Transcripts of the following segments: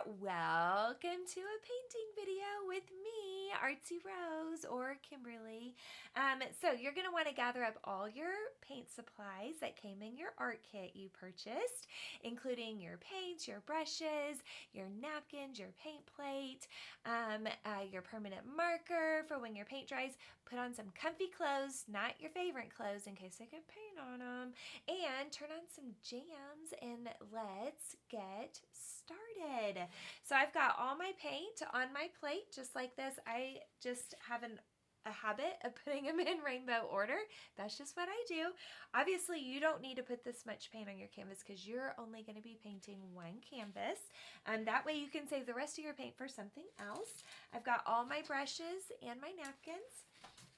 Welcome to a painting video with me, Artsy Rose or Kimberly. So you're going to want to gather up all your paint supplies that came in your art kit you purchased, including your paints, your brushes, your napkins, your paint plate, your permanent marker for when your paint dries. Put on some comfy clothes, not your favorite clothes in case they get paint on them, and turn on some jams and let's get started. So I've got all my paint on my plate just like this. I just have a habit of putting them in rainbow order. That's just what I do. Obviously, you don't need to put this much paint on your canvas because you're only going to be painting one canvas. That way you can save the rest of your paint for something else. I've got all my brushes and my napkins.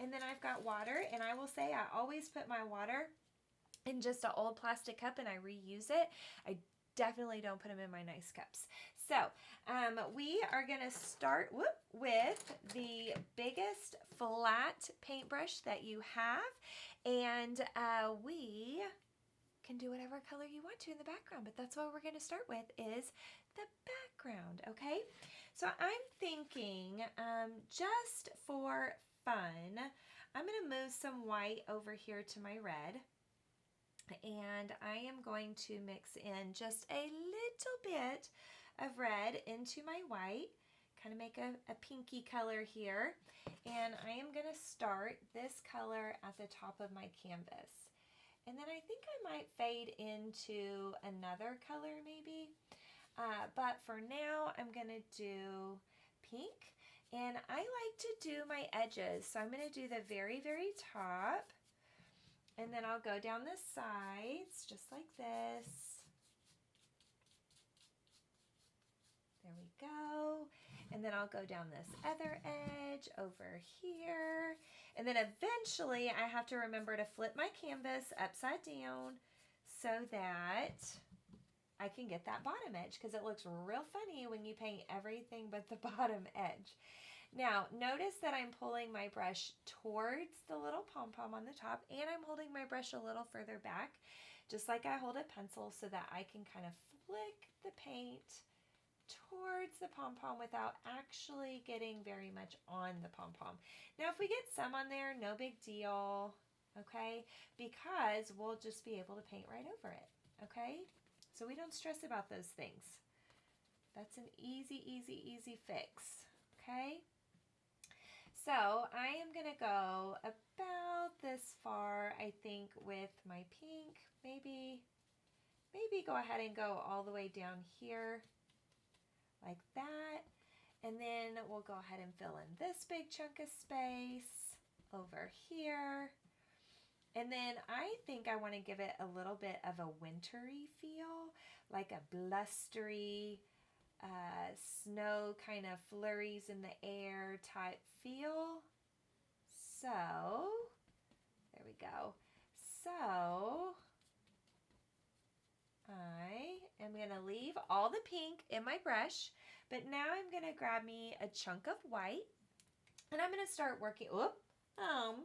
And then I've got water, and I will say I always put my water in just an old plastic cup and I reuse it. I definitely don't put them in my nice cups. So we are going to start with the biggest flat paintbrush that you have, and we can do whatever color you want to in the background, but that's what we're going to start with is the background, okay? So I'm thinking just for fun, I'm going to move some white over here to my red. And I am going to mix in just a little bit of red into my white, kind of make a pinky color here. And I am going to start this color at the top of my canvas. And then I think I might fade into another color maybe. But for now, I'm going to do pink. And I like to do my edges. So I'm going to do the very, very top. And then I'll go down the sides just like this. There we go. And then I'll go down this other edge over here. And then eventually I have to remember to flip my canvas upside down so that I can get that bottom edge, because it looks real funny when you paint everything but the bottom edge. Now, notice that I'm pulling my brush towards the little pom-pom on the top, and I'm holding my brush a little further back, just like I hold a pencil, so that I can kind of flick the paint towards the pom-pom without actually getting very much on the pom-pom. Now, if we get some on there, no big deal, okay? Because we'll just be able to paint right over it, okay? So we don't stress about those things. That's an easy, easy, easy fix, okay? So I am going to go about this far, I think, with my pink. Maybe go ahead and go all the way down here like that. And then we'll go ahead and fill in this big chunk of space over here. And then I think I want to give it a little bit of a wintry feel, like a blustery, snow kind of flurries in the air type feel. So, there we go. So, I am going to leave all the pink in my brush, but now I'm going to grab me a chunk of white, and I'm going to start working. Whoop. Oh, man.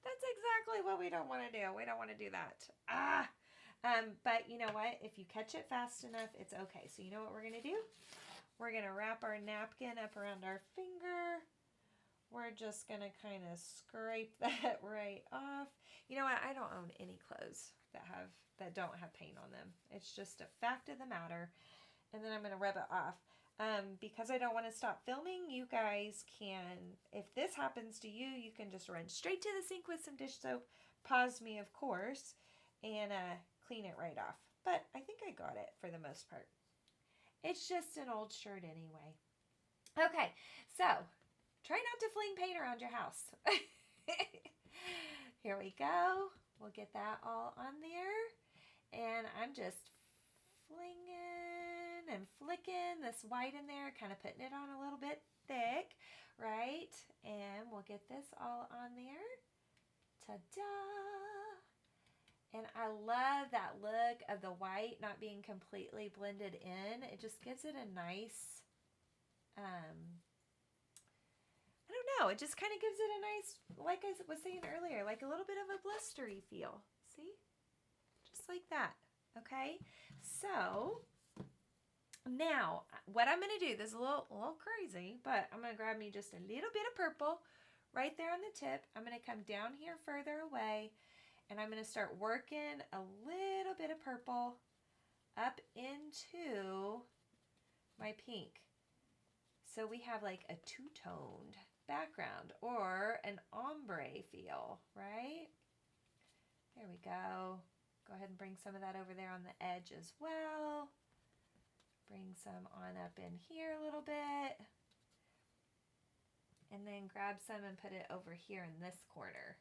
That's exactly what we don't want to do. We don't want to do that. But you know what? If you catch it fast enough, it's okay. So you know what we're going to do? We're going to wrap our napkin up around our finger. We're just going to kind of scrape that right off. You know what? I don't own any clothes that don't have paint on them. It's just a fact of the matter. And then I'm going to rub it off. Because I don't want to stop filming, you guys can, if this happens to you, you can just run straight to the sink with some dish soap, pause me, of course, and clean it right off. But I think I got it for the most part. It's just an old shirt anyway. Okay, so try not to fling paint around your house. Here we go. We'll get that all on there. And I'm just flinging and flicking this white in there, kind of putting it on a little bit thick, right? And we'll get this all on there. Ta-da! And I love that look of the white not being completely blended in. It just gives it a nice, I don't know, it just kind of gives it a nice, like I was saying earlier, like a little bit of a blustery feel. See? Just like that. Okay? So, Now, what I'm going to do, this is a little crazy, but I'm going to grab me just a little bit of purple right there on the tip. I'm going to come down here further away, and I'm going to start working a little bit of purple up into my pink. So we have like a two-toned background or an ombre feel, right? There we go. Go ahead and bring some of that over there on the edge as well. Bring some on up in here a little bit. And then grab some and put it over here in this corner.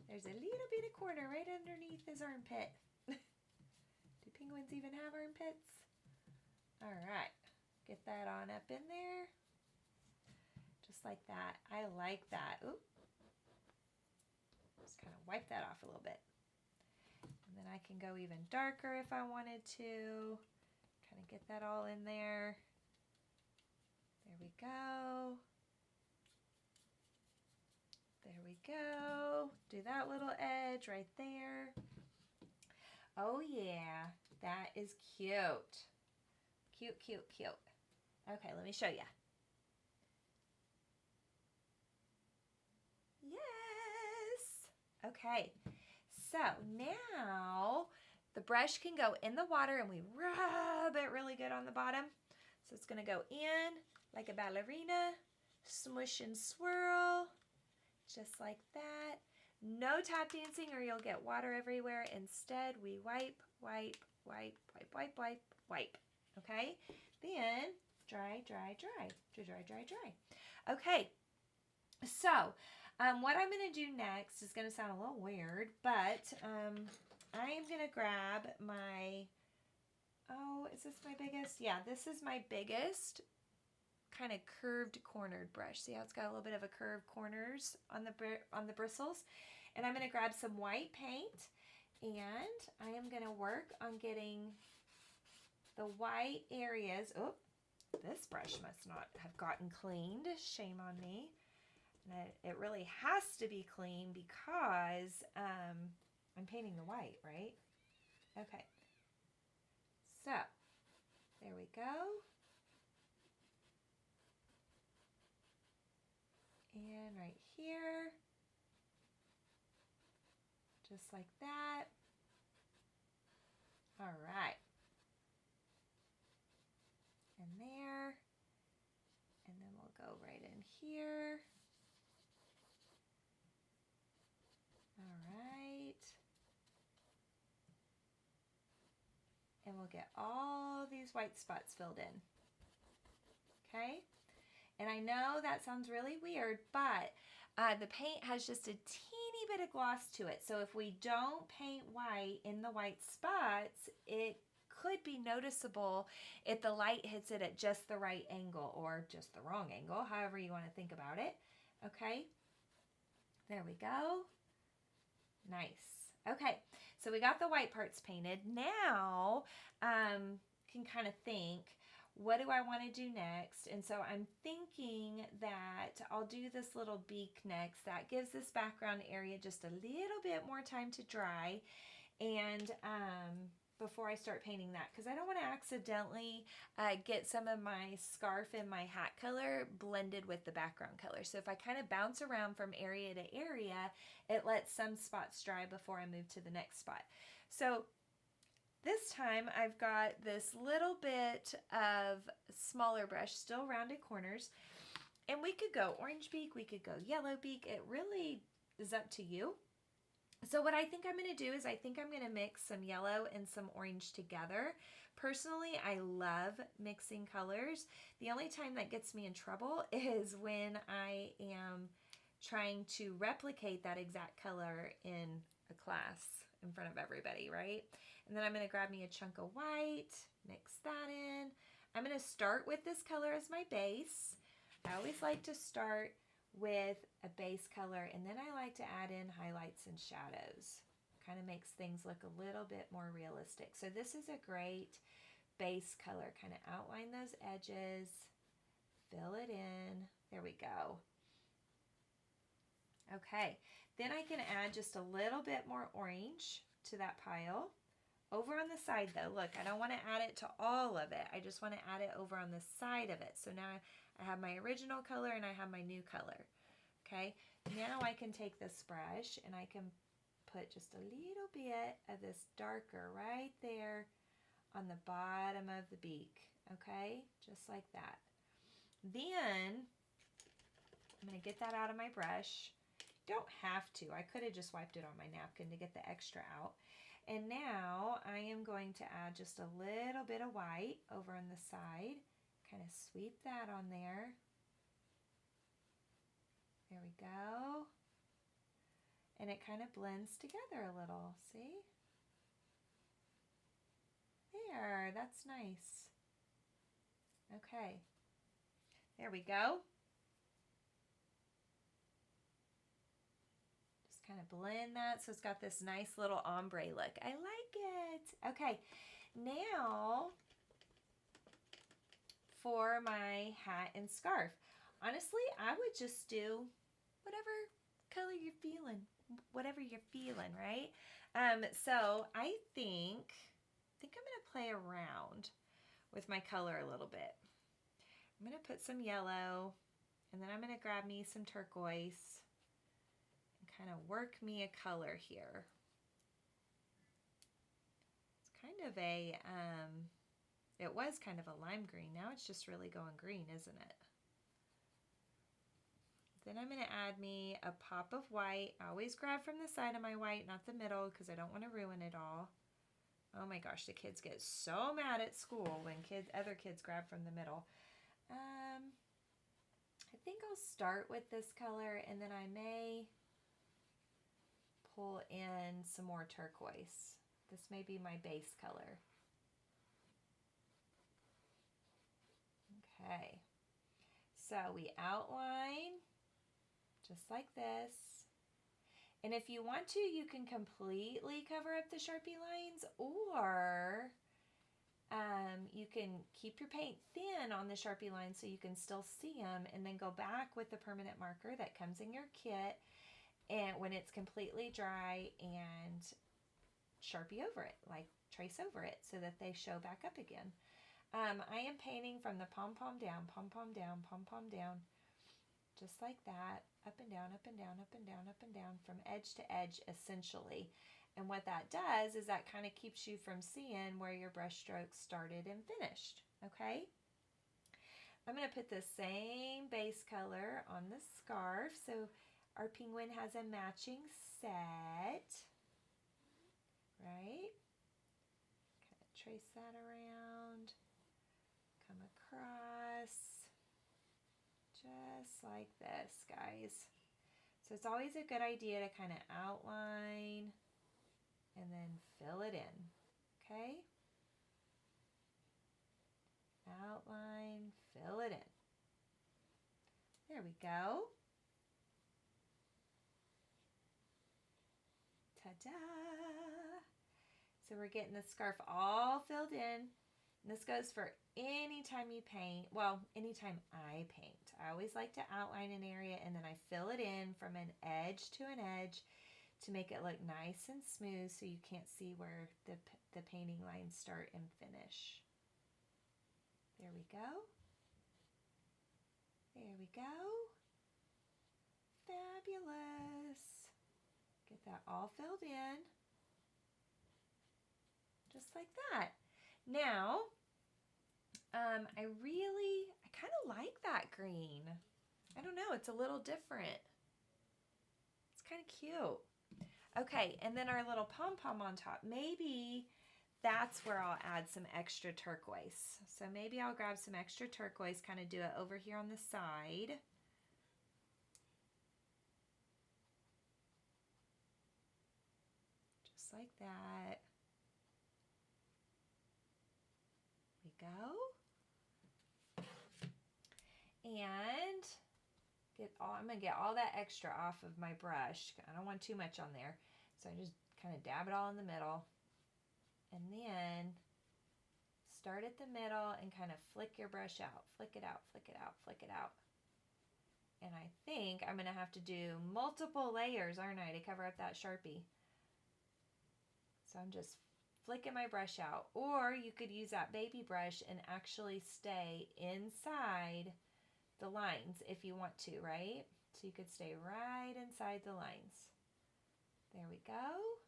There's a little bit of corner right underneath his armpit. Do penguins even have armpits? All right. Get that on up in there. Just like that. I like that. Oop. Just kind of wipe that off a little bit. And then I can go even darker if I wanted to. Kind of get that all in there. There we go. There we go. Do that little edge right there. Oh yeah, that is cute. Cute, cute, cute. Okay, let me show you. Yes. Okay, so now the brush can go in the water and we rub it really good on the bottom. So it's going to go in like a ballerina, smush and swirl, just like that. No tap dancing or you'll get water everywhere. Instead, we wipe, wipe, wipe, wipe, wipe, wipe, wipe. Okay? Then dry, dry, dry, dry, dry, dry, dry. Okay, so what I'm going to do next is going to sound a little weird, but I am going to grab my, oh, is this my biggest? Yeah, this is my biggest kind of curved cornered brush. See how it's got a little bit of a curved corners on the bristles? And I'm going to grab some white paint, and I am going to work on getting the white areas. Oh, this brush must not have gotten cleaned. Shame on me. And it really has to be clean because I'm painting the white, right? Okay. So, there we go. And right here. Just like that. All right. And there. And then we'll go right in here. All right. And we'll get all these white spots filled in. Okay? And I know that sounds really weird, but the paint has just a teeny bit of gloss to it. So if we don't paint white in the white spots, it could be noticeable if the light hits it at just the right angle or just the wrong angle, however you want to think about it. Okay? There we go. Nice. Okay, so we got the white parts painted. Now, can kind of think, what do I want to do next? And so I'm thinking that I'll do this little beak next. That gives this background area just a little bit more time to dry. And before I start painting that, because I don't want to accidentally get some of my scarf and my hat color blended with the background color. So if I kind of bounce around from area to area, it lets some spots dry before I move to the next spot. So this time I've got this little bit of smaller brush, still rounded corners, and we could go orange beak, we could go yellow beak. It really is up to you. So what I think I'm going to do is I think I'm going to mix some yellow and some orange together. Personally, I love mixing colors. The only time that gets me in trouble is when I am trying to replicate that exact color in a class in front of everybody, right? And then I'm going to grab me a chunk of white, mix that in. I'm going to start with this color as my base. I always like to start with a base color, and then I like to add in highlights and shadows. Kind of makes things look a little bit more realistic. So this is a great base color. Kind of outline those edges, fill it in. There we go. Okay, then I can add just a little bit more orange to that pile over on the side though. Look, I don't want to add it to all of it. I just want to add it over on the side of it. So now I have my original color and I have my new color. Okay, now I can take this brush and I can put just a little bit of this darker right there on the bottom of the beak. Okay, just like that. Then I'm going to get that out of my brush. Don't have to. I could have just wiped it on my napkin to get the extra out. And now I am going to add just a little bit of white over on the side. Kind of sweep that on there. There we go. And it kind of blends together a little. See? There, that's nice. Okay. There we go. Just kind of blend that so it's got this nice little ombre look. I like it. Okay, now for my hat and scarf. Honestly, I would just do whatever color you're feeling, right? So I think I'm gonna play around with my color a little bit. I'm gonna put some yellow, and then I'm gonna grab me some turquoise and kind of work me a color here. It's kind of a, it was kind of a lime green. Now it's just really going green, isn't it? Then I'm going to add me a pop of white. I always grab from the side of my white, not the middle, because I don't want to ruin it all. Oh my gosh, the kids get so mad at school when other kids grab from the middle. I think I'll start with this color, and then I may pull in some more turquoise. This may be my base color. Okay, so we outline just like this. And if you want to, you can completely cover up the Sharpie lines, or you can keep your paint thin on the Sharpie lines so you can still see them, and then go back with the permanent marker that comes in your kit, and when it's completely dry, and Sharpie over it, like trace over it so that they show back up again. I am painting from the pom-pom down, pom-pom down, pom-pom down, just like that, up and down, up and down, up and down, up and down, from edge to edge, essentially. And what that does is that kind of keeps you from seeing where your brush strokes started and finished, okay? I'm going to put the same base color on the scarf, so our penguin has a matching set, right? Kind of trace that around, come across, just like this, guys. So it's always a good idea to kind of outline and then fill it in, okay? Outline, fill it in. There we go. Ta-da! So we're getting the scarf all filled in. And this goes for anytime you paint, well, anytime I paint. I always like to outline an area and then I fill it in from an edge to an edge to make it look nice and smooth so you can't see where the painting lines start and finish. There we go. There we go. Fabulous. Get that all filled in. Just like that. Now, I kind of like that green. I don't know, it's a little different. It's kind of cute. Okay, and then our little pom-pom on top. Maybe that's where I'll add some extra turquoise. So maybe I'll grab some extra turquoise, kind of do it over here on the side. Just like that. There we go. And I'm going to get all that extra off of my brush. I don't want too much on there. So I just kind of dab it all in the middle. And then start at the middle and kind of flick your brush out. Flick it out, flick it out, flick it out. And I think I'm going to have to do multiple layers, aren't I, to cover up that Sharpie. So I'm just flicking my brush out. Or you could use that baby brush and actually stay inside the lines if you want to, right? So you could stay right inside the lines. There we go.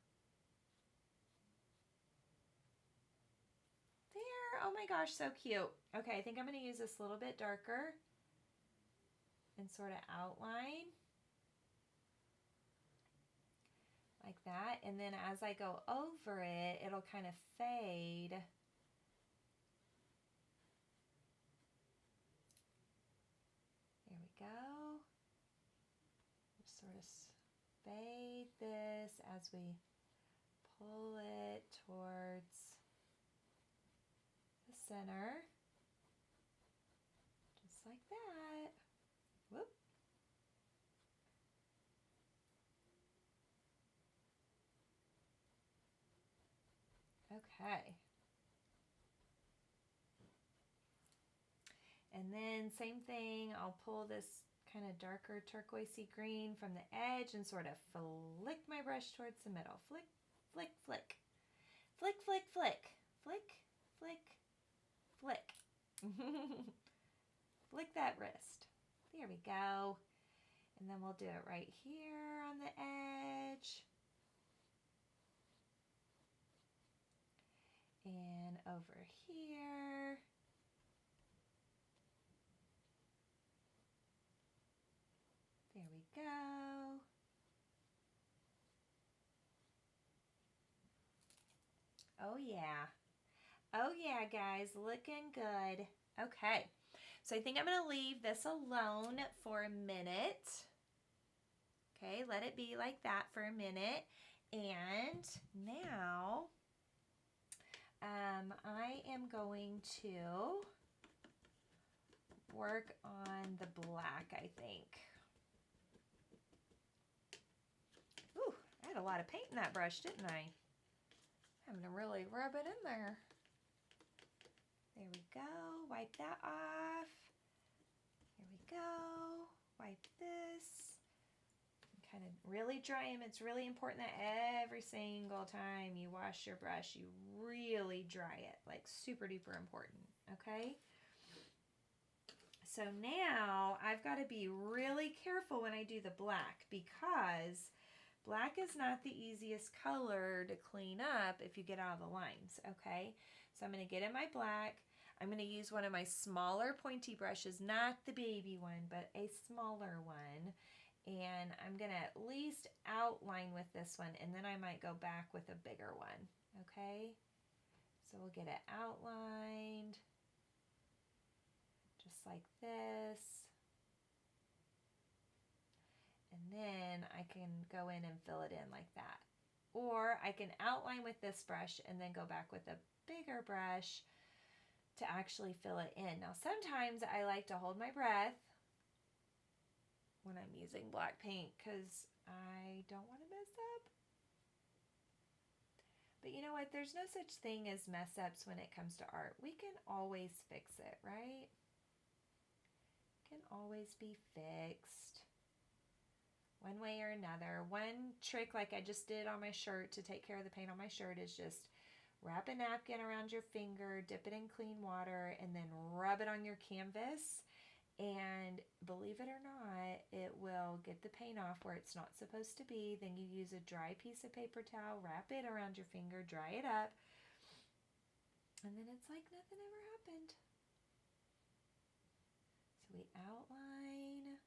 There, oh my gosh, so cute. Okay, I think I'm gonna use this a little bit darker and sort of outline like that. And then as I go over it, it'll kind of fade. There we go. Just sort of fade this as we pull it towards the center. Just like that. Whoop. Okay. And then same thing, I'll pull this kind of darker turquoisey green from the edge and sort of flick my brush towards the middle. Flick, flick, flick. Flick, flick, flick. Flick, flick, flick. Flick that wrist. There we go. And then we'll do it right here on the edge. And over here. There we go. Oh yeah. Oh yeah, guys, looking good. Okay, so I think I'm gonna leave this alone for a minute. Okay, let it be like that for a minute. And now I am going to work on the black, I think. Ooh, I had a lot of paint in that brush, didn't I? I'm gonna really rub it in there. There we go. Wipe that off. There we go. Wipe this. Kind of really dry them. It's really important that every single time you wash your brush, you really dry it. Like super duper important. Okay? So now I've got to be really careful when I do the black, because black is not the easiest color to clean up if you get out of the lines, okay? So I'm going to get in my black. I'm going to use one of my smaller pointy brushes, not the baby one, but a smaller one. And I'm going to at least outline with this one, and then I might go back with a bigger one, okay? So we'll get it outlined, just like this. And then I can go in and fill it in like that. Or I can outline with this brush and then go back with a bigger brush to actually fill it in. Now sometimes I like to hold my breath when I'm using black paint because I don't want to mess up. But you know what? There's no such thing as mess ups when it comes to art. We can always fix it, right? Can always be fixed one way or another. One trick like I just did on my shirt to take care of the paint on my shirt is just wrap a napkin around your finger, dip it in clean water, and then rub it on your canvas. And believe it or not, it will get the paint off where it's not supposed to be. Then you use a dry piece of paper towel, wrap it around your finger, dry it up, and then it's like nothing ever happened. So we outline.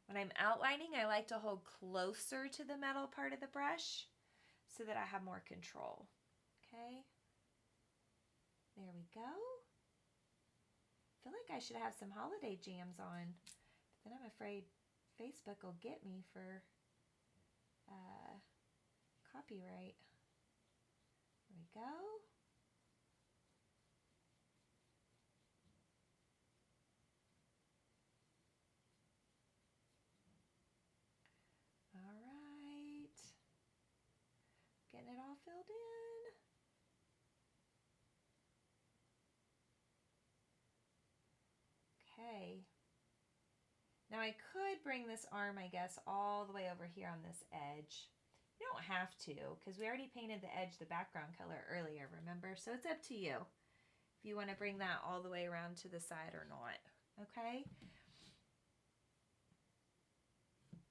When I'm outlining, I like to hold closer to the metal part of the brush so that I have more control. Okay? There we go. I feel like I should have some holiday jams on, but then I'm afraid Facebook will get me for copyright. There we go. All right. Getting it all filled in. Okay. Now I could bring this arm, I guess, all the way over here on this edge You don't have to, because we already painted the edge, the background color earlier, remember? So it's up to you if you want to bring that all the way around to the side or not, okay?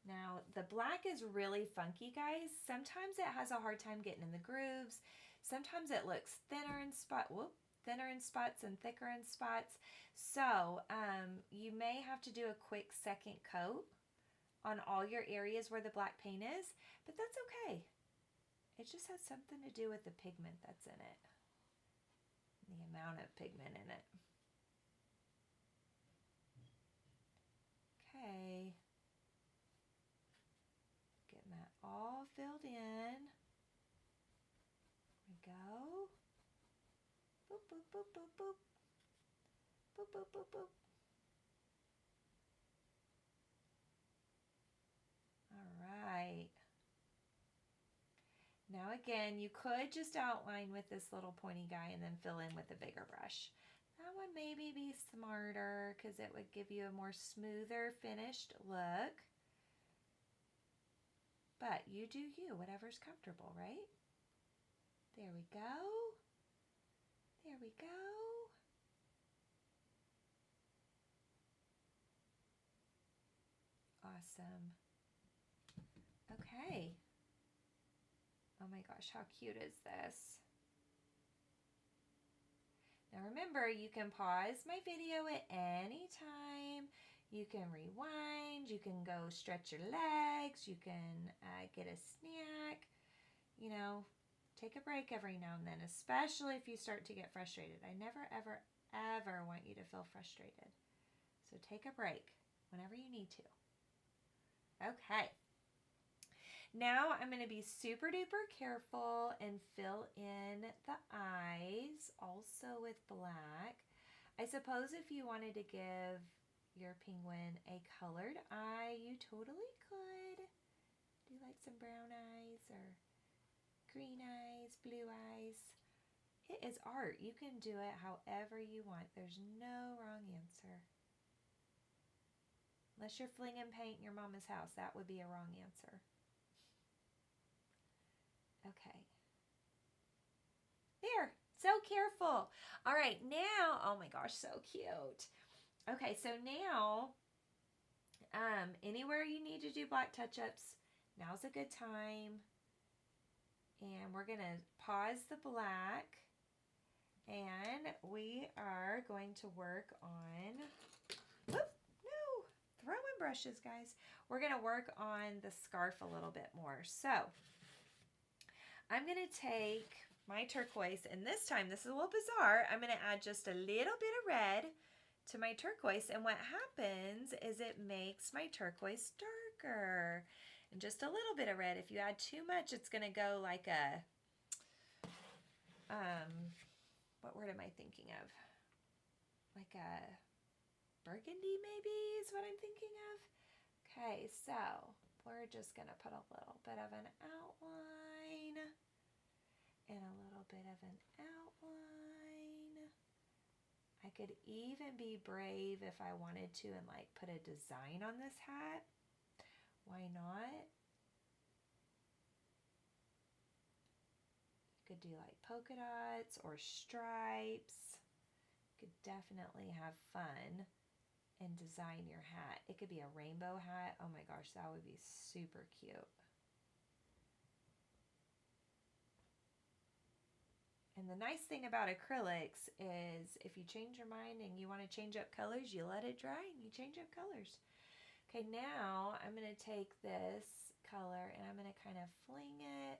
Now, the black is really funky, guys. Sometimes it has a hard time getting in the grooves. Sometimes it looks thinner in spots and thicker in spots. So you may have to do a quick second coat on all your areas where the black paint is, but that's okay. It just has something to do with the pigment that's in it, the amount of pigment in it. Okay. Getting that all filled in. There we go. Boop, boop, boop, boop, boop. Boop, boop, boop, boop. All right. Now again, you could just outline with this little pointy guy and then fill in with a bigger brush. That would maybe be smarter because it would give you a more smoother finished look. But you do you, whatever's comfortable, right? There we go. There we go. Awesome. Okay. Oh my gosh, how cute is this? Now remember, you can pause my video at any time. You can rewind, you can go stretch your legs, you can get a snack, you know, take a break every now and then, especially if you start to get frustrated. I never, ever, ever want you to feel frustrated. So take a break whenever you need to. Okay. Now I'm going to be super duper careful and fill in the eyes also with black. I suppose if you wanted to give your penguin a colored eye, you totally could. Do you like some brown eyes or green eyes, blue eyes? It is art. You can do it however you want. There's no wrong answer. Unless you're flinging paint in your mama's house, that would be a wrong answer. Okay. There. So careful. All right, now, oh my gosh, so cute. Okay, so now, anywhere you need to do black touch-ups, now's a good time. And we're going to pause the black. And we are going to work on, whoop, no, throwing brushes, guys. We're going to work on the scarf a little bit more. So, I'm going to take my turquoise, and this time, this is a little bizarre, I'm going to add just a little bit of red to my turquoise, and what happens is it makes my turquoise darker. And just a little bit of red. If you add too much, it's going to go like a, what word am I thinking of? Like a burgundy maybe is what I'm thinking of. Okay, so we're just going to put a little bit of an outline and a little bit of an outline. I could even be brave if I wanted to and like put a design on this hat. Why not? You could do like polka dots or stripes. You could definitely have fun and design your hat. It could be a rainbow hat. Oh my gosh, that would be super cute. And the nice thing about acrylics is if you change your mind and you want to change up colors, you let it dry and you change up colors. Okay, now I'm going to take this color and I'm going to kind of fling it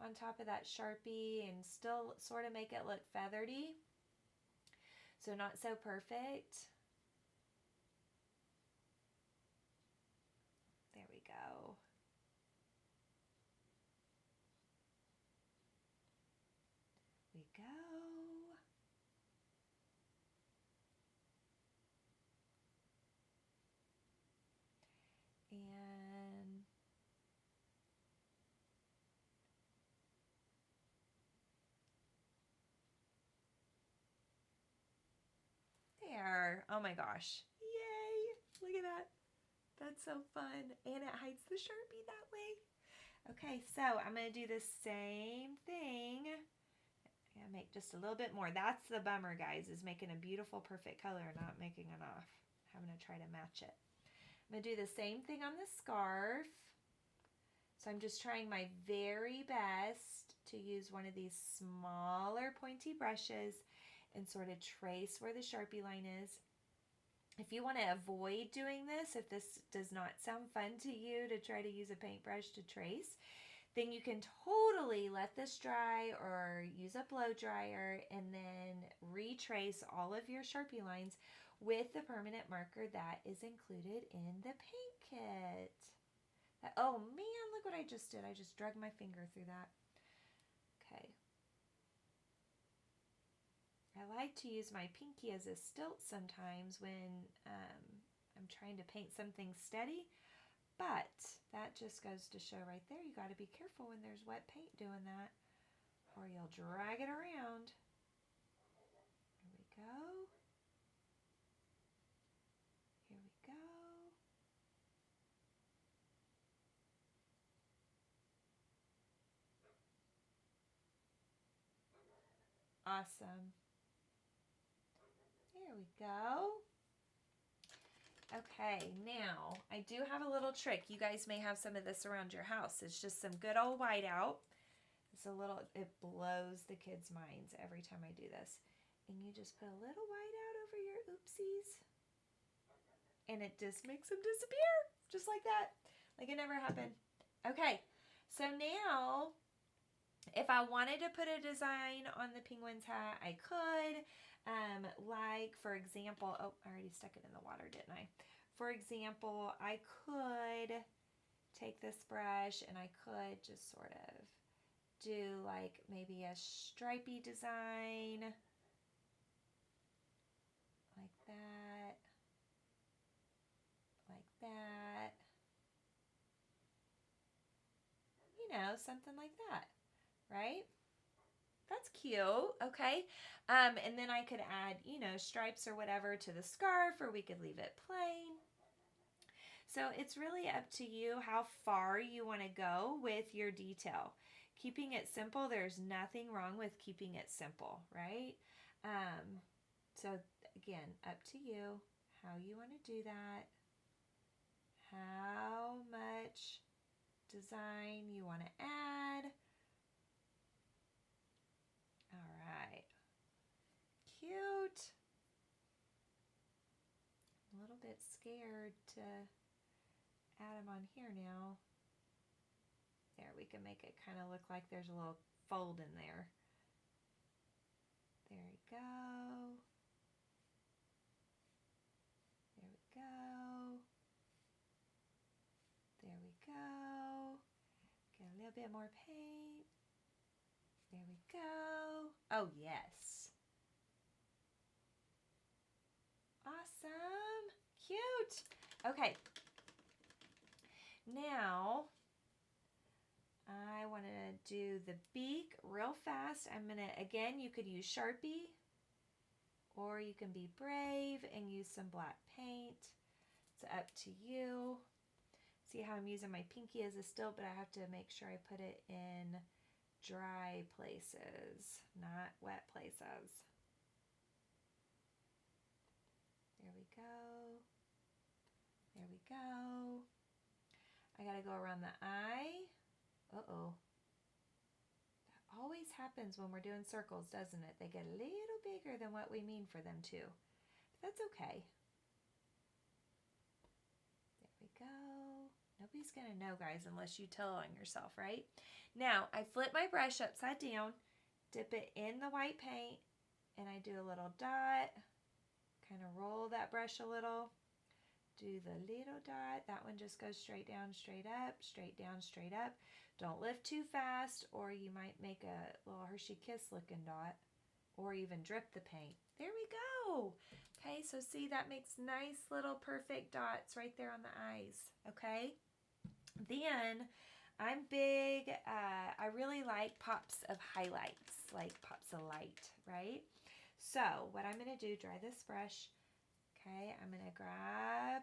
on top of that Sharpie and still sort of make it look feathery. So not so perfect. There we go. We go. And there. Oh my gosh. Yay. Look at that. That's so fun. And it hides the Sharpie that way. Okay, so I'm going to do the same thing. I'm going to make just a little bit more. That's the bummer, guys, is making a beautiful, perfect color and not making enough. I'm going to try to match it. I'm going to do the same thing on the scarf. So I'm just trying my very best to use one of these smaller pointy brushes and sort of trace where the Sharpie line is. If you want to avoid doing this, if this does not sound fun to you to try to use a paintbrush to trace, then you can totally let this dry or use a blow dryer and then retrace all of your Sharpie lines with the permanent marker that is included in the paint kit. Oh man, look what I just did. I just dragged my finger through that. Okay. I like to use my pinky as a stilt sometimes when I'm trying to paint something steady, but that just goes to show right there, you got to be careful when there's wet paint doing that, or you'll drag it around. Here we go. Here we go. Awesome. There we go. Okay, now I do have a little trick. You guys may have some of this around your house. It's just some good old whiteout. It's a little, it blows the kids' minds every time I do this. And you just put a little whiteout over your oopsies. And it just makes them disappear. Just like that. Like it never happened. Okay, so now if I wanted to put a design on the penguin's hat, I could. Like, for example, oh, I already stuck it in the water, didn't I? For example, I could take this brush and I could just sort of do like maybe a stripey design. Like that. Like that. You know, something like that, right? That's cute, okay? And then I could add, you know, stripes or whatever to the scarf, or we could leave it plain. So it's really up to you how far you want to go with your detail. Keeping it simple, there's nothing wrong with keeping it simple, right? So again, up to you how you want to do that, how much design you want to add. All right, cute. I'm a little bit scared to add them on here now. There, we can make it kind of look like there's a little fold in there. There we go. There we go. There we go. Get a little bit more paint. There we go. Oh, yes. Awesome. Cute. Okay. Now, I want to do the beak real fast. I'm going to, again, you could use Sharpie, or you can be brave and use some black paint. It's up to you. See how I'm using my pinky as a stilt, but I have to make sure I put it in dry places, not wet places. There we go. There we go. I gotta go around the eye. Uh-oh. That always happens when we're doing circles, doesn't it? They get a little bigger than what we mean for them to. But that's okay. There we go. Nobody's gonna know, guys, unless you tell on yourself, right? Now, I flip my brush upside down, dip it in the white paint, and I do a little dot, kind of roll that brush a little, do the little dot. That one just goes straight down, straight up, straight down, straight up. Don't lift too fast, or you might make a little 𝘄𝗵𝗁𝗱𝘆 looking dot, or even drip the paint. There we go. Okay, so see, that makes nice little perfect dots right there on the eyes, okay? Then, I'm big, I really like pops of highlights, like pops of light, right? So, what I'm going to do, dry this brush, okay, I'm going to grab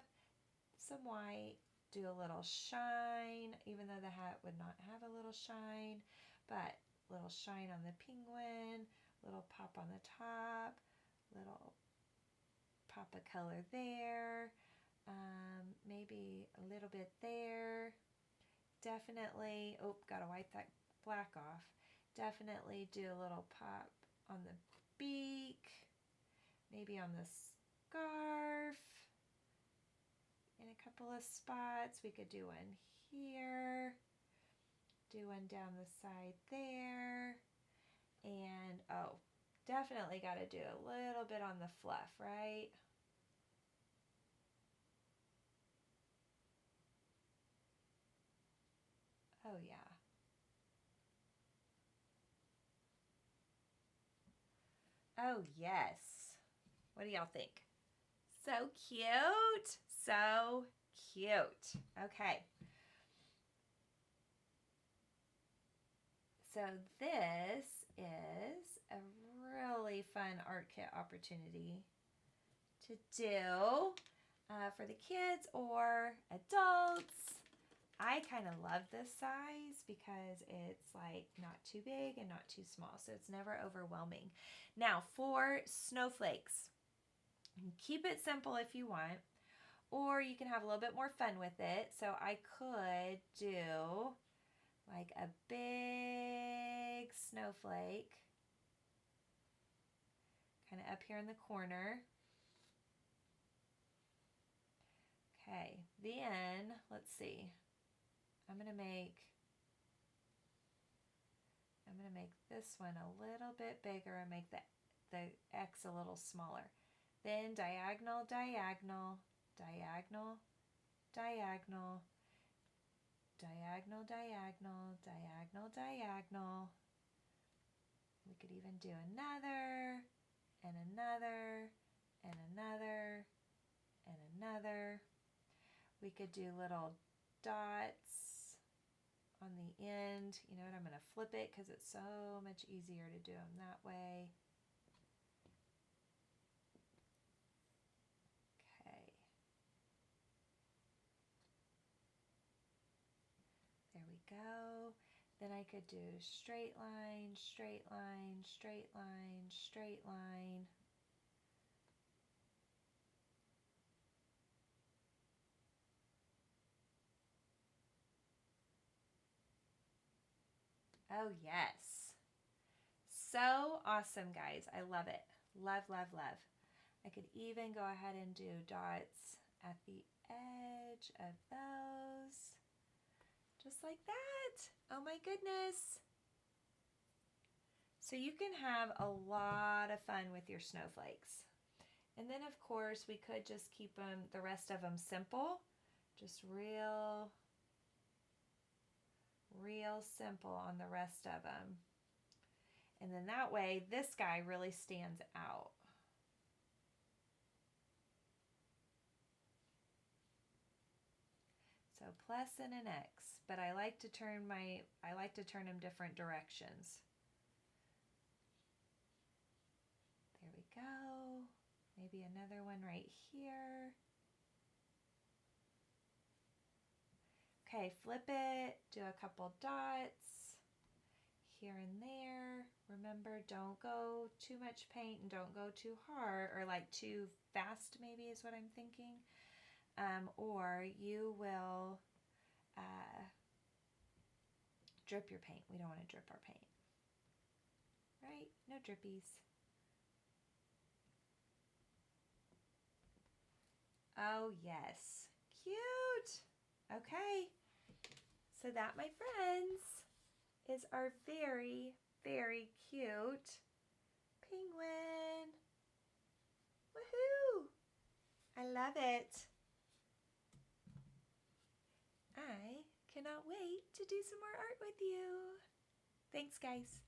some white, do a little shine, even though the hat would not have a little shine, but little shine on the penguin, little pop on the top, little pop of color there, maybe a little bit there. Definitely, oh, gotta wipe that black off. Definitely do a little pop on the beak, maybe on the scarf, in a couple of spots. We could do one here, do one down the side there, and oh, definitely got to do a little bit on the fluff, right? Oh yeah. Oh yes. What do y'all think? So cute. So cute. Okay. So this is a really fun art kit opportunity to do for the kids or adults. I kind of love this size because it's like not too big and not too small, so it's never overwhelming. Now for snowflakes, keep it simple if you want, or you can have a little bit more fun with it. So I could do like a big snowflake kind of up here in the corner. Okay, then let's see. I'm gonna make this one a little bit bigger and make the X a little smaller. Then diagonal, diagonal, diagonal, diagonal, diagonal, diagonal, diagonal, diagonal. We could even do another, and another, and another, and another. We could do little dots on the end. You know what, I'm going to flip it because it's so much easier to do them that way. Okay. There we go. Then I could do straight line, straight line, straight line, straight line. Oh yes. So awesome, guys. I love it. Love, love, love. I could even go ahead and do dots at the edge of those. Just like that. Oh my goodness. So you can have a lot of fun with your snowflakes. And then of course we could just keep them, the rest of them simple. Just real simple on the rest of them. And then that way this guy really stands out. So plus and an X, but I like to turn them different directions. There we go. Maybe another one right here. Okay, flip it, do a couple dots here and there. Remember, don't go too much paint and don't go too hard, or like too fast maybe is what I'm thinking. Or you will drip your paint. We don't want to drip our paint. Right? No drippies. Oh yes, cute. Okay, so that, my friends, is our very, very cute penguin. Woohoo! I love it. I cannot wait to do some more art with you. Thanks, guys.